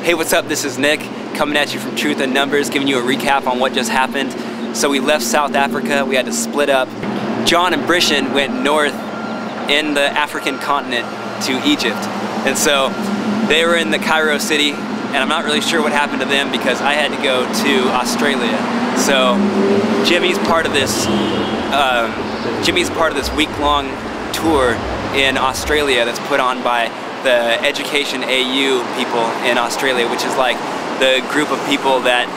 Hey, what's up? This is Nick, coming at you from Truth in Numbers, giving you a recap on what just happened. So we left South Africa, we had to split up. John and Brishan went north in the African continent to Egypt. And so they were in the Cairo city, and I'm not really sure what happened to them because I had to go to Australia. So Jimmy's part of this week-long tour in Australia that's put on by the Education AU people in Australia, which is like the group of people that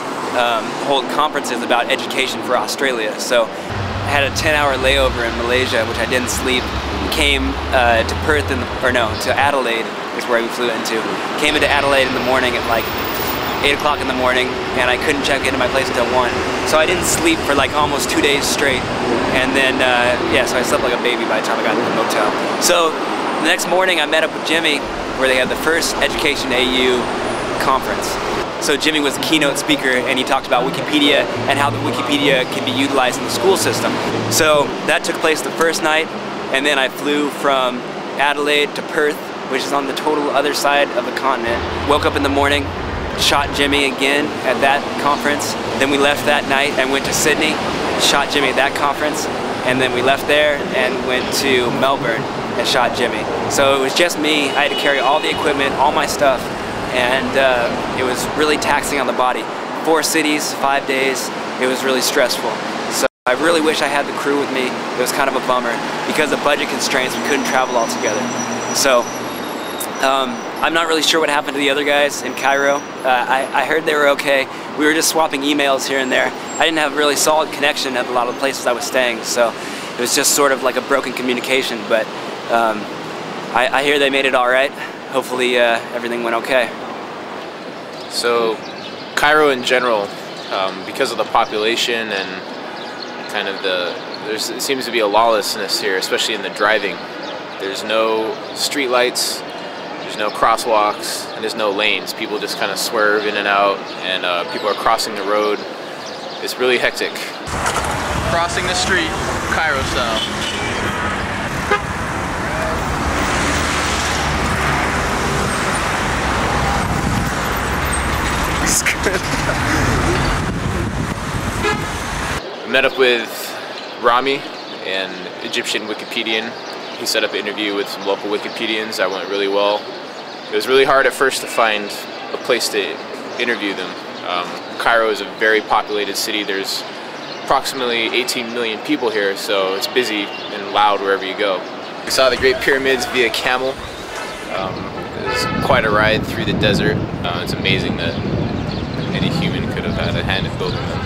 hold conferences about education for Australia. So I had a 10-hour layover in Malaysia, which I didn't sleep. Came to Perth, to Adelaide is where we flew into. Came into Adelaide in the morning at like 8 o'clock in the morning, and I couldn't check into my place until 1. So I didn't sleep for like almost 2 days straight. And then, so I slept like a baby by the time I got to the motel. So the next morning I met up with Jimmy where they had the first Education AU conference. So Jimmy was the keynote speaker and he talked about Wikipedia and how the Wikipedia can be utilized in the school system. So that took place the first night, and then I flew from Adelaide to Perth, which is on the total other side of the continent. Woke up in the morning, shot Jimmy again at that conference. Then we left that night and went to Sydney, shot Jimmy at that conference. And then we left there and went to Melbourne and shot Jimmy. So it was just me. I had to carry all the equipment, all my stuff, and it was really taxing on the body. 4 cities, 5 days, it was really stressful. So I really wish I had the crew with me. It was kind of a bummer. Because of budget constraints, we couldn't travel all together. So I'm not really sure what happened to the other guys in Cairo. I heard they were okay. We were just swapping emails here and there. I didn't have a really solid connection at a lot of the places I was staying, so it was just sort of like a broken communication, but I hear they made it all right. Hopefully everything went okay. So Cairo in general, because of the population and kind of it seems to be a lawlessness here, especially in the driving. There's no street lights, there's no crosswalks, and there's no lanes. People just kind of swerve in and out, and people are crossing the road. It's really hectic. Crossing the street, Cairo style. I met up with Rami, an Egyptian Wikipedian. He set up an interview with some local Wikipedians that went really well. It was really hard at first to find a place to interview them. Cairo is a very populated city. There's approximately 18 million people here, so it's busy and loud wherever you go. We saw the Great Pyramids via camel. It was quite a ride through the desert. It's amazing that any human could have had a hand in building them.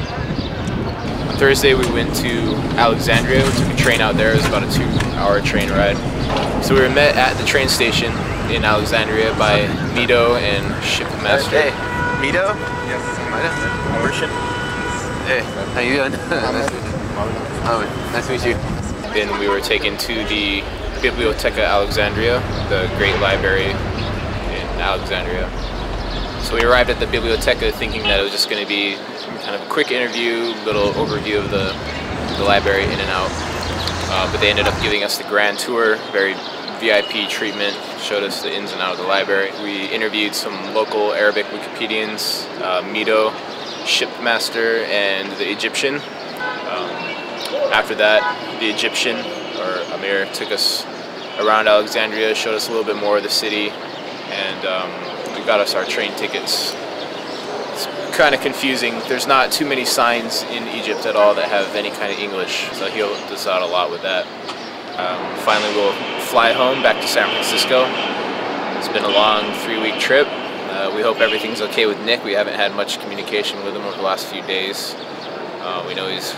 On Thursday we went to Alexandria. We took a train out there. It was about a 2-hour train ride. So we were met at the train station in Alexandria by Mito and Shipmaster. Hey, Mito? Yes. Mito? Hey, how you doing? Nice to meet you. Then we were taken to the Biblioteca Alexandria, the great library in Alexandria. So we arrived at the Biblioteca thinking that it was just going to be kind of a quick interview, little overview of the library in and out. But they ended up giving us the grand tour, very VIP treatment, showed us the ins and outs of the library. We interviewed some local Arabic Wikipedians, Mito, Shipmaster, and the Egyptian. After that, the Egyptian, or Amir, took us around Alexandria, showed us a little bit more of the city, and we got us our train tickets. It's kind of confusing. There's not too many signs in Egypt at all that have any kind of English, so he helped us out a lot with that. Finally, we'll fly home back to San Francisco. It's been a long 3-week trip. We hope everything's okay with Nick. We haven't had much communication with him over the last few days. We know he's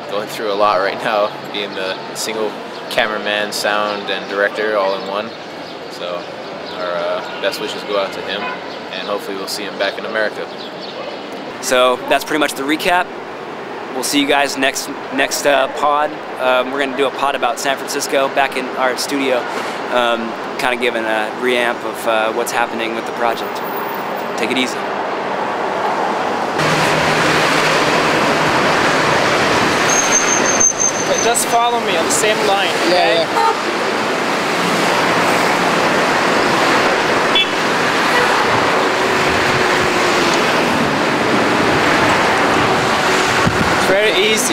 going through a lot right now, being the single cameraman, sound, and director all in one. So our best wishes go out to him, and hopefully we'll see him back in America. So that's pretty much the recap. We'll see you guys next pod. We're going to do a pod about San Francisco back in our studio, kind of giving a reamp of what's happening with the project. Take it easy. Okay, just follow me on the same line, okay? Yeah. Very easy.